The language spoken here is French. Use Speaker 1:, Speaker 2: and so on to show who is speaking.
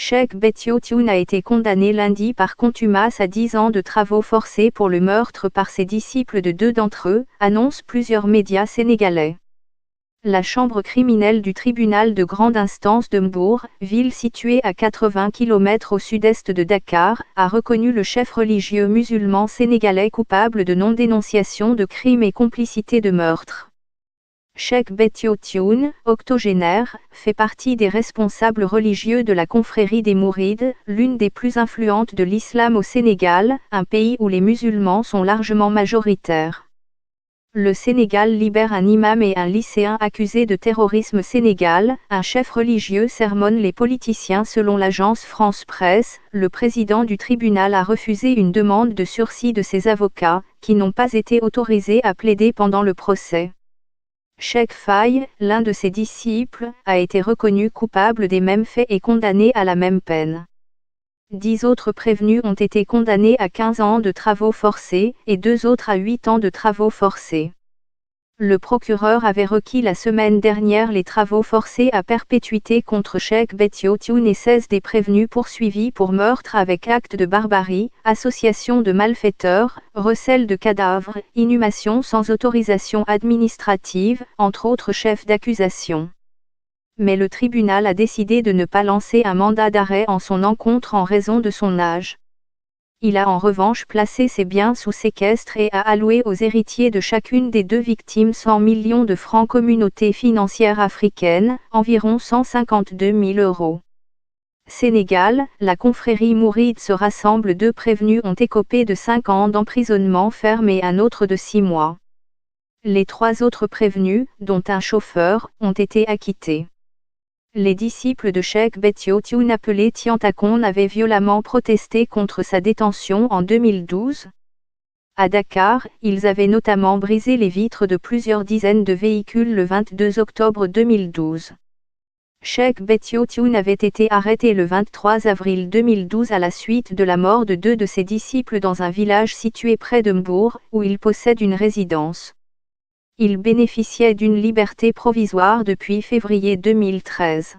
Speaker 1: Cheikh Béthio a été condamné lundi par contumace à 10 ans de travaux forcés pour le meurtre par ses disciples de 2 d'entre eux, annoncent plusieurs médias sénégalais. La chambre criminelle du tribunal de grande instance de Mbour, ville située à 80 km au sud-est de Dakar, a reconnu le chef religieux musulman sénégalais coupable de non-dénonciation de crimes et complicité de meurtre. Cheikh Béthio, octogénaire, fait partie des responsables religieux de la confrérie des Mourides, l'une des plus influentes de l'islam au Sénégal, un pays où les musulmans sont largement majoritaires. Le Sénégal libère un imam et un lycéen accusés de terrorisme. Sénégal, un chef religieux sermonne les politiciens. Selon l'agence France Presse, le président du tribunal a refusé une demande de sursis de ses avocats, qui n'ont pas été autorisés à plaider pendant le procès. Cheikh Faye, l'un de ses disciples, a été reconnu coupable des mêmes faits et condamné à la même peine. 10 autres prévenus ont été condamnés à 15 ans de travaux forcés, et 2 autres à 8 ans de travaux forcés. Le procureur avait requis la semaine dernière les travaux forcés à perpétuité contre Cheikh Béthio et 16 des prévenus poursuivis pour meurtre avec acte de barbarie, association de malfaiteurs, recel de cadavres, inhumation sans autorisation administrative, entre autres chefs d'accusation. Mais le tribunal a décidé de ne pas lancer un mandat d'arrêt en son encontre en raison de son âge. Il a en revanche placé ses biens sous séquestre et a alloué aux héritiers de chacune des 2 victimes 100 millions de francs. Communauté financière africaine, environ 152 000 €. Sénégal, la confrérie mouride se rassemble. 2 prévenus ont écopé de 5 ans d'emprisonnement ferme et un autre de 6 mois. Les 3 autres prévenus, dont un chauffeur, ont été acquittés. Les disciples de Cheikh Béthio, appelés Tiantakon, avaient violemment protesté contre sa détention en 2012. À Dakar, ils avaient notamment brisé les vitres de plusieurs dizaines de véhicules le 22 octobre 2012. Cheikh Béthio avait été arrêté le 23 avril 2012 à la suite de la mort de 2 de ses disciples dans un village situé près de Mbour, où il possède une résidence. Il bénéficiait d'une liberté provisoire depuis février 2013.